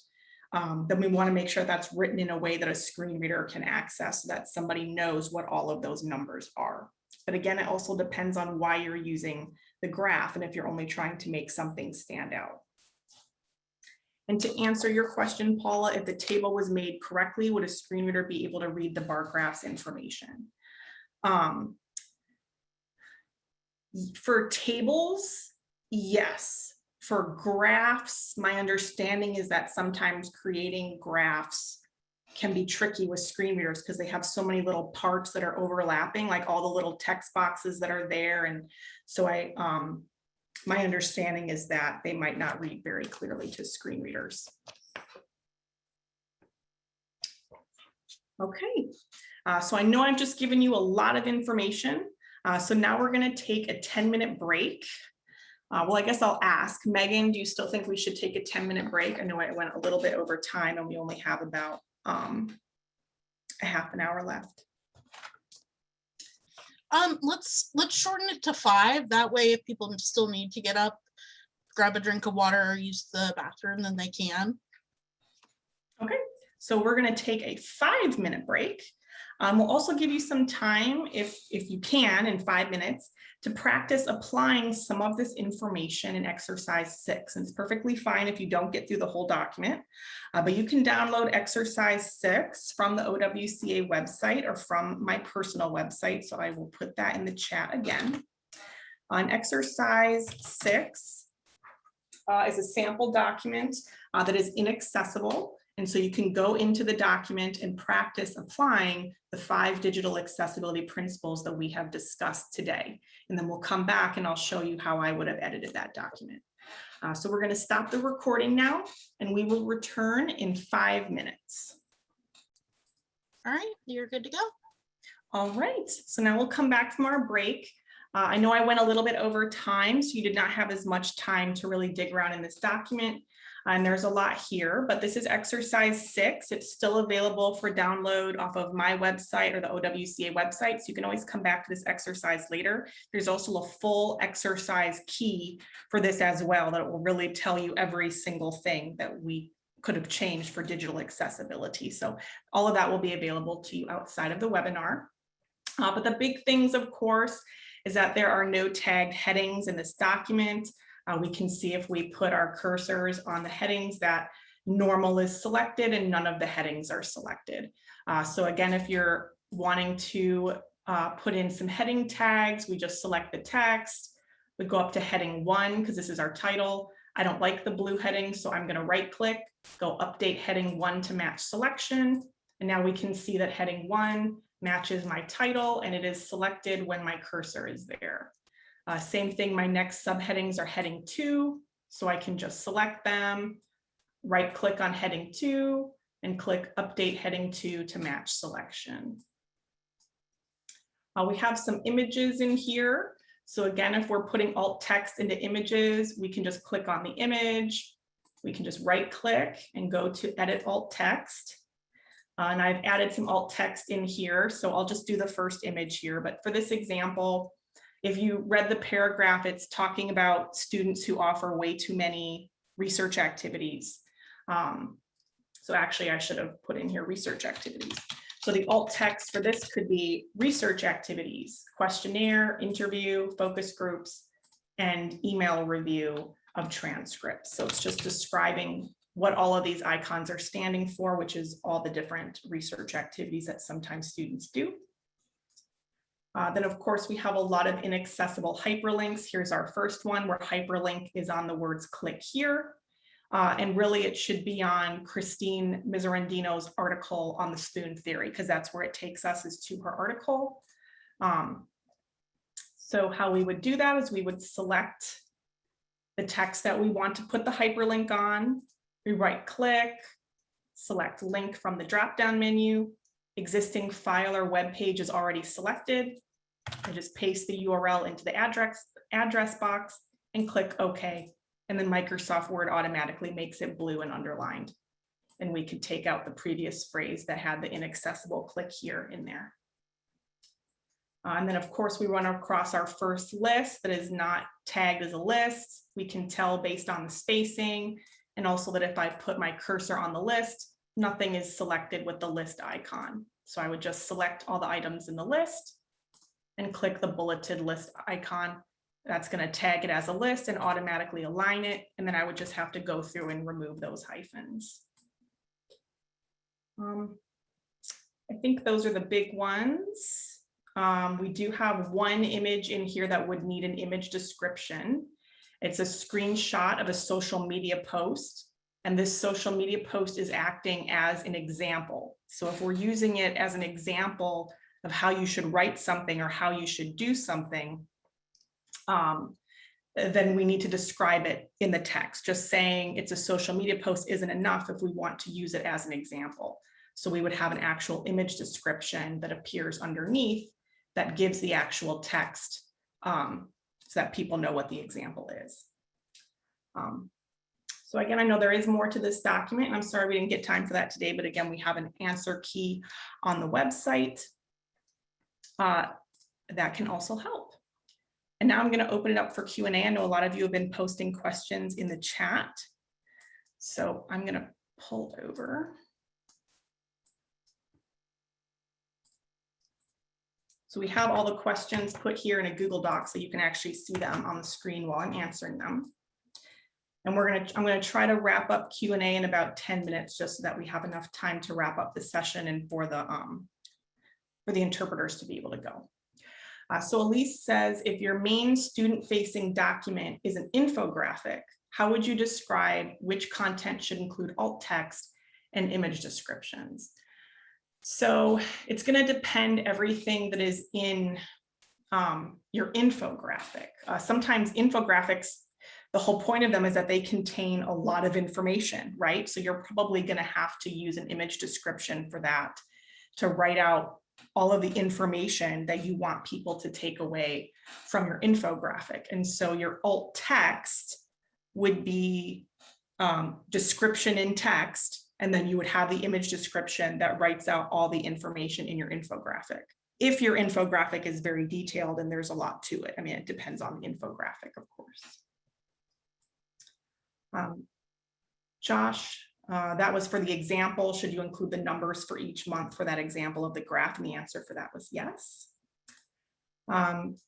then we want to make sure that's written in a way that a screen reader can access so that somebody knows what all of those numbers are. But again, it also depends on why you're using the graph and if you're only trying to make something stand out. And to answer your question, Paula, if the table was made correctly, would a screen reader be able to read the bar graphs information? For tables, yes. For graphs, my understanding is that sometimes creating graphs can be tricky with screen readers because they have so many little parts that are overlapping, like all the little text boxes that are there. And so my understanding is that they might not read very clearly to screen readers. Okay, so I know I've just given you a lot of information. So now we're going to take a 10-minute break. Well, I guess I'll ask, Megan, do you still think we should take a 10-minute break? I know I went a little bit over time and we only have about a half an hour left. Let's shorten it to 5. That way, if people still need to get up, grab a drink of water or use the bathroom, then they can. Okay, so we're going to take a 5-minute break. We'll also give you some time, if you can, in 5 minutes, to practice applying some of this information in exercise 6. And it's perfectly fine if you don't get through the whole document, but you can download exercise 6 from the OWCA website or from my personal website. So I will put that in the chat again. On exercise 6 is a sample document that is inaccessible. And so you can go into the document and practice applying the 5 digital accessibility principles that we have discussed today. And then we'll come back and I'll show you how I would have edited that document. So we're going to stop the recording now and we will return in 5 minutes. All right, you're good to go. All right, so now we'll come back from our break. I know I went a little bit over time, so you did not have as much time to really dig around in this document. And there's a lot here, but this is exercise 6. It's still available for download off of my website or the OWCA website. So you can always come back to this exercise later. There's also a full exercise key for this as well that will really tell you every single thing that we could have changed for digital accessibility. So all of that will be available to you outside of the webinar. But the big things, of course, is that there are no tagged headings in this document. We can see if we put our cursors on the headings that normal is selected and none of the headings are selected. So again, if you're wanting to put in some heading tags, we just select the text. We go up to heading 1 because this is our title. I don't like the blue heading, so I'm going to right click, go update heading 1 to match selection. And now we can see that heading 1 matches my title and it is selected when my cursor is there. Same thing, my next subheadings are heading 2, so I can just select them, right click on heading 2 and click update heading 2 to match selection. We have some images in here. So again, if we're putting alt text into images, we can just click on the image. We can just right click and go to edit alt text. And I've added some alt text in here. So I'll just do the first image here. But for this example, if you read the paragraph, it's talking about students who offer way too many research activities. So actually I should have put in here research activities. So the alt text for this could be research activities, questionnaire, interview, focus groups, and email review of transcripts. So it's just describing what all of these icons are standing for, which is all the different research activities that sometimes students do. Then of course we have a lot of inaccessible hyperlinks. Here's our first one where hyperlink is on the words click here. And really it should be on Christine Miserandino's article on the spoon theory, because that's where it takes us, is to her article. So how we would do that is we would select the text that we want to put the hyperlink on. We right click, select link from the drop-down menu. Existing file or web page is already selected. I just paste the URL into the address box and click OK. And then Microsoft Word automatically makes it blue and underlined. And we could take out the previous phrase that had the inaccessible click here in there. And then of course we run across our first list that is not tagged as a list. We can tell based on the spacing, and also that if I put my cursor on the list, nothing is selected with the list icon. So I would just select all the items in the list and click the bulleted list icon. That's going to tag it as a list and automatically align it. And then I would just have to go through and remove those hyphens. I think those are the big ones. We do have one image in here that would need an image description. It's a screenshot of a social media post. And this social media post is acting as an example. So if we're using it as an example of how you should write something or how you should do something, then we need to describe it in the text. Just saying it's a social media post isn't enough if we want to use it as an example. So we would have an actual image description that appears underneath that gives the actual text so that people know what the example is. So again, I know there is more to this document, and I'm sorry we didn't get time for that today, but again, we have an answer key on the website that can also help. And now I'm going to open it up for Q&A. I know a lot of you have been posting questions in the chat. So I'm going to pull over. So we have all the questions put here in a Google Doc so you can actually see them on the screen while I'm answering them. And I'm going to try to wrap up Q&A in about 10 minutes just so that we have enough time to wrap up the session and for the interpreters to be able to go. So Elise says, if your main student-facing document is an infographic, how would you describe which content should include alt text and image descriptions? So it's going to depend everything that is in your infographic. Sometimes infographics, the whole point of them is that they contain a lot of information, right? So you're probably going to have to use an image description for that to write out all of the information that you want people to take away from your infographic. And so your alt text would be description in text, and then you would have the image description that writes out all the information in your infographic. If your infographic is very detailed and there's a lot to it. I mean, it depends on the infographic, of course. Josh, that was for the example. Should you include the numbers for each month for that example of the graph? And the answer for that was yes.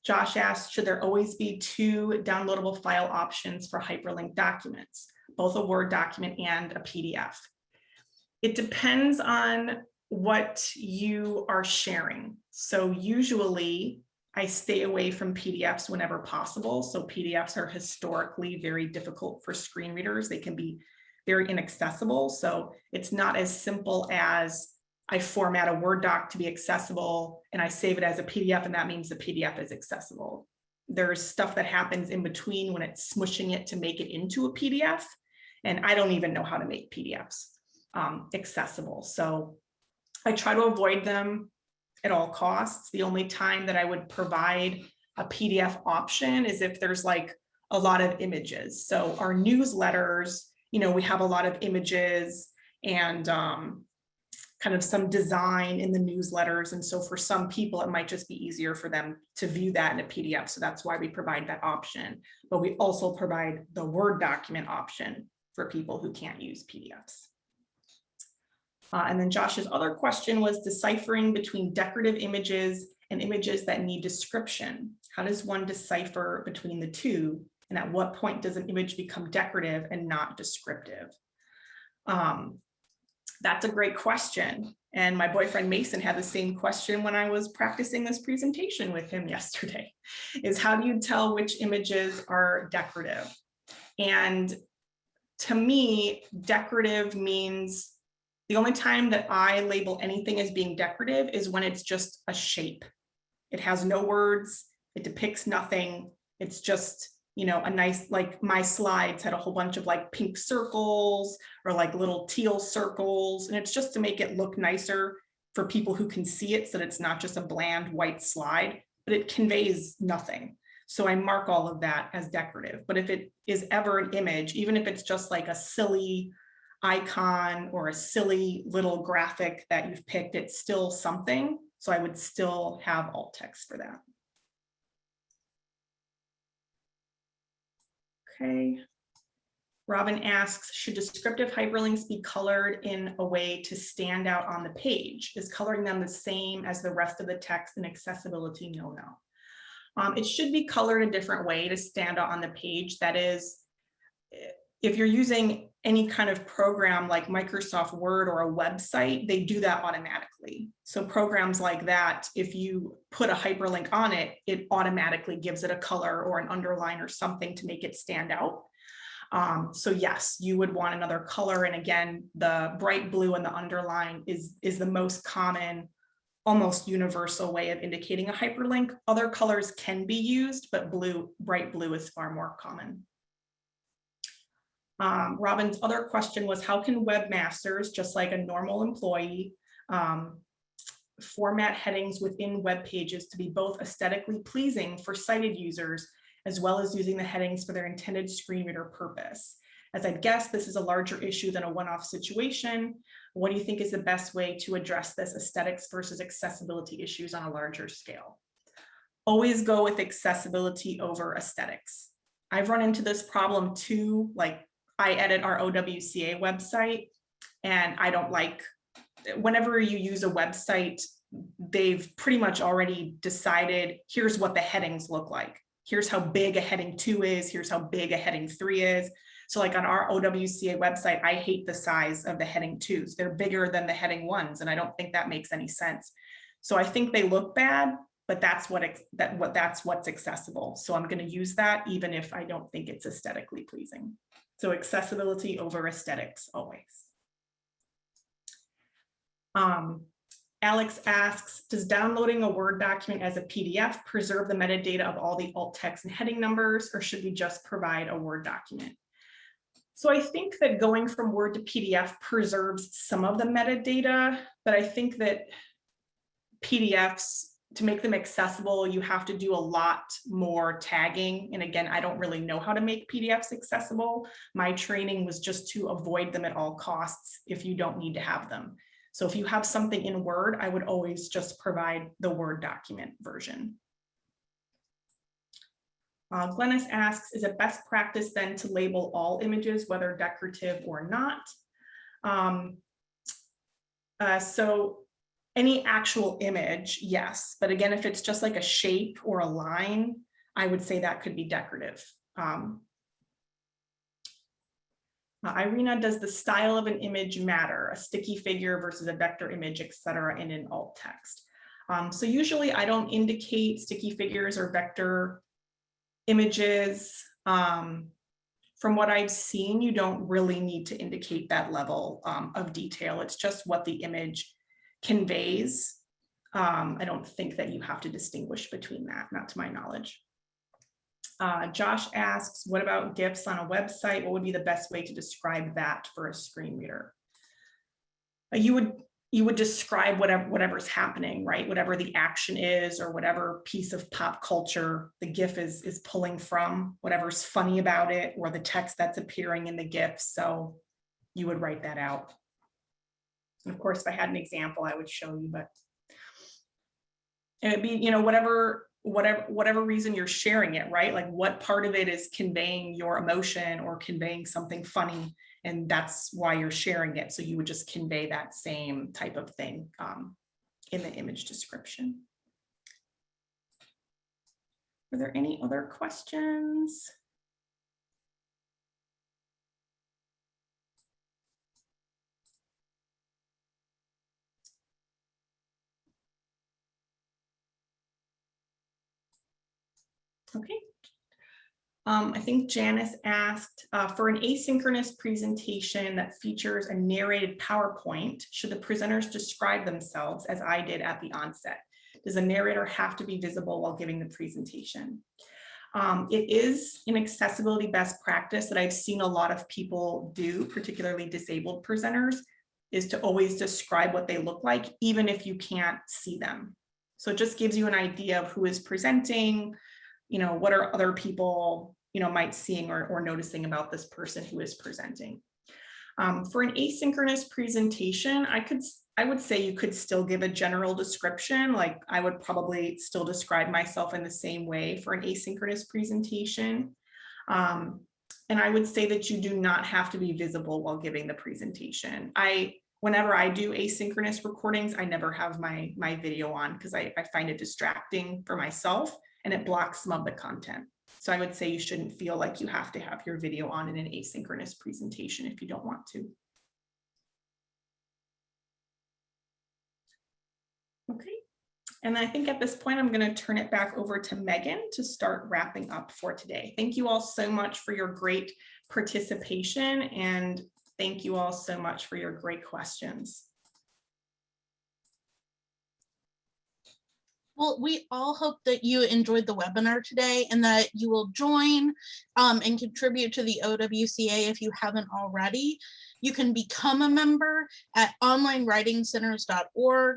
Josh asked, should there always be 2 downloadable file options for hyperlinked documents, both a Word document and a PDF? It depends on what you are sharing. So usually I stay away from PDFs whenever possible. So PDFs are historically very difficult for screen readers. They can be very inaccessible. So it's not as simple as I format a Word doc to be accessible and I save it as a PDF, and that means the PDF is accessible. There's stuff that happens in between when it's smushing it to make it into a PDF. And I don't even know how to make PDFs accessible. So I try to avoid them at all costs. The only time that I would provide a PDF option is if there's like a lot of images. So our newsletters, you know, we have a lot of images and kind of some design in the newsletters. And so for some people, it might just be easier for them to view that in a PDF. So that's why we provide that option. But we also provide the Word document option for people who can't use PDFs. And then Josh's other question was deciphering between decorative images and images that need description. How does one decipher between the two? And at what point does an image become decorative and not descriptive? That's a great question. And my boyfriend Mason had the same question when I was practicing this presentation with him yesterday, is how do you tell which images are decorative? And to me, decorative means the only time that I label anything as being decorative is when it's just a shape. It has no words, it depicts nothing. It's just, you know, a nice, like my slides had a whole bunch of like pink circles or like little teal circles. And it's just to make it look nicer for people who can see it so that it's not just a bland white slide, but it conveys nothing. So I mark all of that as decorative. But if it is ever an image, even if it's just like a silly icon or a silly little graphic that you've picked, it's still something. So I would still have alt text for that. Okay. Robin asks, should descriptive hyperlinks be colored in a way to stand out on the page? Is coloring them the same as the rest of the text in accessibility? No. It should be colored a different way to stand out on the page. That is, if you're using any kind of program like Microsoft Word or a website, they do that automatically. So programs like that, if you put a hyperlink on it, it automatically gives it a color or an underline or something to make it stand out. So yes, you would want another color. And again, the bright blue and the underline is the most common, almost universal way of indicating a hyperlink. Other colors can be used, but bright blue is far more common. Robin's other question was, how can webmasters, just like a normal employee, format headings within web pages to be both aesthetically pleasing for sighted users, as well as using the headings for their intended screen reader purpose? As I'd guess, this is a larger issue than a one-off situation. What do you think is the best way to address this aesthetics versus accessibility issues on a larger scale? Always go with accessibility over aesthetics. I've run into this problem too. Like, I edit our OWCA website, and I don't like, whenever you use a website, they've pretty much already decided, here's what the headings look like. Here's how big a heading 2 is. Here's how big a heading 3 is. So like on our OWCA website, I hate the size of the heading 2s. They're bigger than the heading 1s, and I don't think that makes any sense. So I think they look bad, but that's what's accessible. So I'm going to use that even if I don't think it's aesthetically pleasing. So accessibility over aesthetics always. Alex asks, does downloading a Word document as a PDF preserve the metadata of all the alt text and heading numbers, or should we just provide a Word document? So I think that going from Word to PDF preserves some of the metadata, but I think that PDFs, to make them accessible, you have to do a lot more tagging. And again, I don't really know how to make PDFs accessible. My training was just to avoid them at all costs if you don't need to have them. So if you have something in Word, I would always just provide the Word document version. Glennis asks, is it best practice then to label all images, whether decorative or not? So any actual image, yes. But again, if it's just like a shape or a line, I would say that could be decorative. Irina, does the style of an image matter? A sticky figure versus a vector image, etc., in an alt text. So usually I don't indicate sticky figures or vector images. From what I've seen, you don't really need to indicate that level of detail. It's just what the image conveys. I don't think that you have to distinguish between that, not to my knowledge. Josh asks, what about GIFs on a website? What would be the best way to describe that for a screen reader? You would describe whatever's happening, right? Whatever the action is, or whatever piece of pop culture the GIF is pulling from, whatever's funny about it, or the text that's appearing in the GIF. So you would write that out. And of course, if I had an example, I would show you, but it would be, you know, whatever reason you're sharing it, right? Like what part of it is conveying your emotion or conveying something funny, and that's why you're sharing it. So you would just convey that same type of thing in the image description. Are there any other questions? Okay. I think Janice asked, for an asynchronous presentation that features a narrated PowerPoint, should the presenters describe themselves as I did at the onset? Does the narrator have to be visible while giving the presentation? It is an accessibility best practice that I've seen a lot of people do, particularly disabled presenters, is to always describe what they look like, even if you can't see them. So it just gives you an idea of who is presenting, what are other people, might seeing or noticing about this person who is presenting. For an asynchronous presentation, I would say you could still give a general description. Like I would probably still describe myself in the same way for an asynchronous presentation. And I would say that you do not have to be visible while giving the presentation. Whenever I do asynchronous recordings, I never have my video on because I find it distracting for myself and it blocks some of the content. So I would say you shouldn't feel like you have to have your video on in an asynchronous presentation if you don't want to. Okay, and I think at this point, I'm going to turn it back over to Megan to start wrapping up for today. Thank you all so much for your great participation, and thank you all so much for your great questions. Well, we all hope that you enjoyed the webinar today and that you will join and contribute to the OWCA if you haven't already. You can become a member at onlinewritingcenters.org.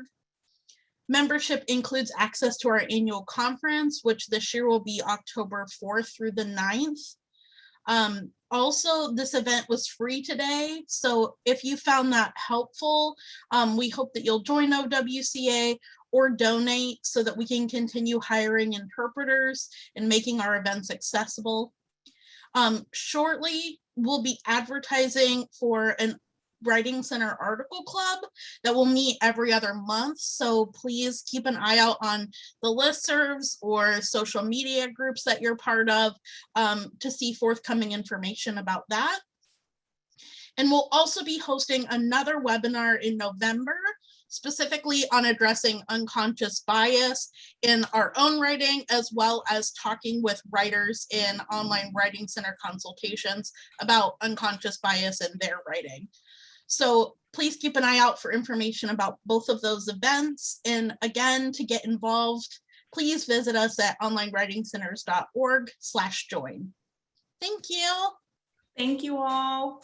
Membership includes access to our annual conference, which this year will be October 4th through the 9th. Also, this event was free today, so if you found that helpful, we hope that you'll join OWCA or donate so that we can continue hiring interpreters and making our events accessible. Shortly, we'll be advertising for an Writing Center article club that will meet every other month. So please keep an eye out on the listservs or social media groups that you're part of to see forthcoming information about that. And we'll also be hosting another webinar in November, specifically on addressing unconscious bias in our own writing, as well as talking with writers in online Writing Center consultations about unconscious bias in their writing. So please keep an eye out for information about both of those events. And again, to get involved, please visit us at onlinewritingcenters.org/join. Thank you. Thank you all.